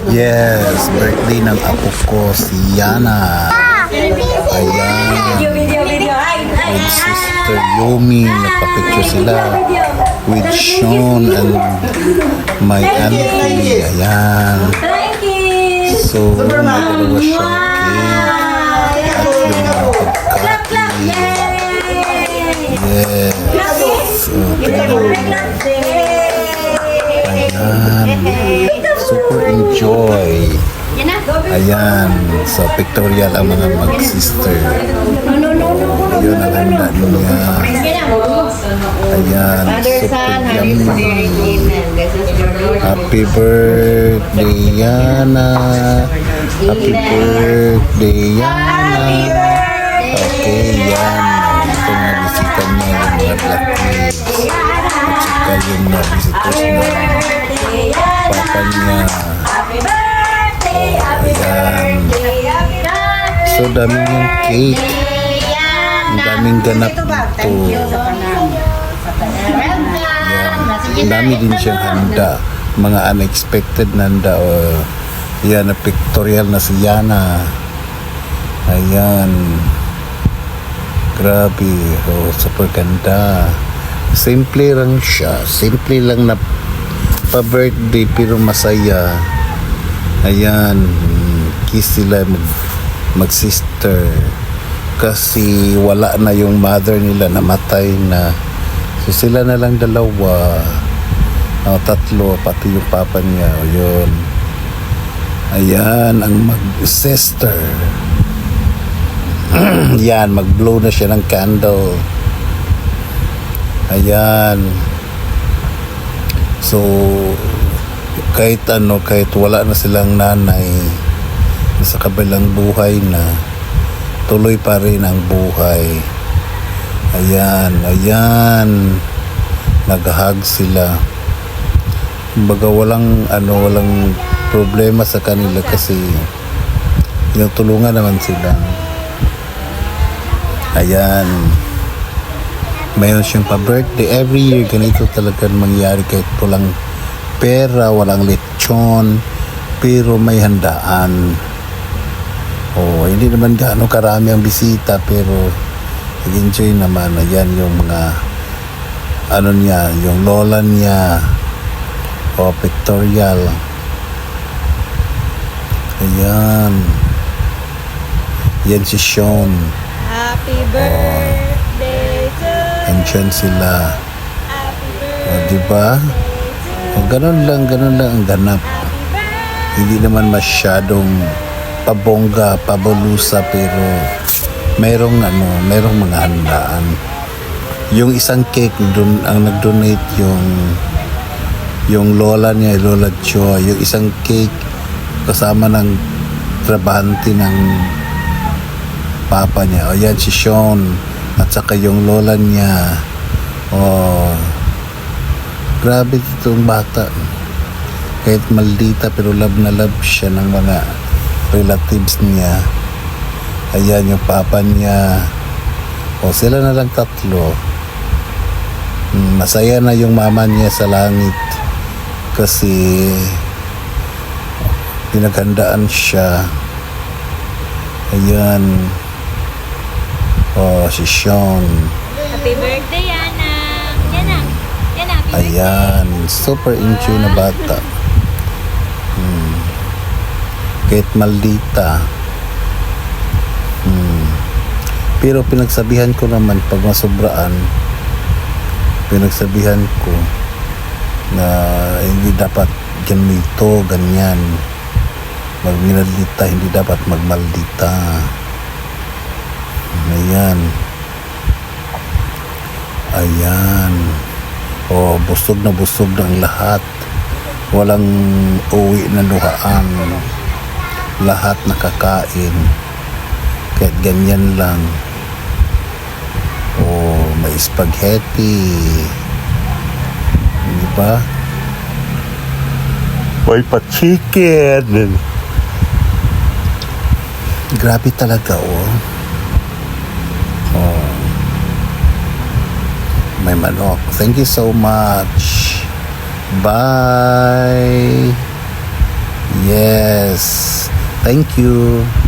Yes, birthday ng apo ko, si Yana. Ayan. With Sister Yumi, nagpa-picture sila. With Sean and my auntie. Ayan. So, may dalawa siyang cake. At yung mga pagkain. Yes. So, tingnan mo. Ayan. Super enjoy. Ayan. So, pictorial ang mga mag-sister. Yun ang handa niya. Ayan. Super yummy. Happy birthday, Yana. Happy birthday, Yana. Okay, yan. Ito nga bisita niya yung mga black kids. At saka yung mga visitors na papa niya. Ayan. So, daming yung cake. Ang daming ganap dito. Ang dami din siyang handa. Mga unexpected na handa. Yan, na pictorial na si Yana. Ayan. Grabe. Oh, super ganda. Simple lang siya. Simple lang na pa-birthday pero masaya. Ayan. Kiss sila mag-sister. Kasi wala na yung mother nila, namatay na. So sila na lang dalawa. Tatlo, pati yung papa niya. Yun. Ayan, ang mag-sister. Yan, mag-blow na siya ng candle. Ayan. So, kahit wala na silang nanay, sa kabilang buhay na, tuloy pa rin ang buhay. Ayan, ayan. Nag-hug sila. Kumbaga walang problema sa kanila kasi yung tulungan naman sila. Ayan. Mayroon siyang pa-birthday. Every year, ganito talaga mangyari kahit walang pera, walang lechon, pero may handaan. Hindi naman gaano karami ang bisita, pero nag-enjoy naman. Ayan yung mga niya, yung lola niya. Pictorial. Ayan. Yan si Sean. Happy birthday to you. Andyan sila. Happy birthday. Diba? Ganun lang ang ganap. Hindi naman masyadong pabongga, pabulusa, pero merong mga handaan. Yung isang cake dun ang nag-donate yung lola niya, Lola Joy. Yung isang cake kasama ng trabahante ng papa niya. Yan si Sean at saka yung lola niya. Grabe itong bata. Kahit maldita pero love na love siya ng mga relatives niya. Ayan yung papa niya. Sila na lang tatlo. Masaya na yung mama niya sa langit kasi pinaghandaan siya. Ayan. Si Sean. Happy birthday, Yana. Yana. Yana, happy birthday. Ayan. Super enjoy na bata. Kahit maldita. Pero pinagsabihan ko naman pag masobraan, pinagsabihan ko na hindi dapat ganito, ganyan. Magminaldita, hindi dapat magmaldita. Ayan. Ayan. Busog na ang lahat. Walang uwi na luhaan. Lahat nakakain. Kahit ganyan lang. May spaghetti. Diba? May pa-chicken. Grabe talaga, May manok. Thank you so much. Bye. Yes. Thank you.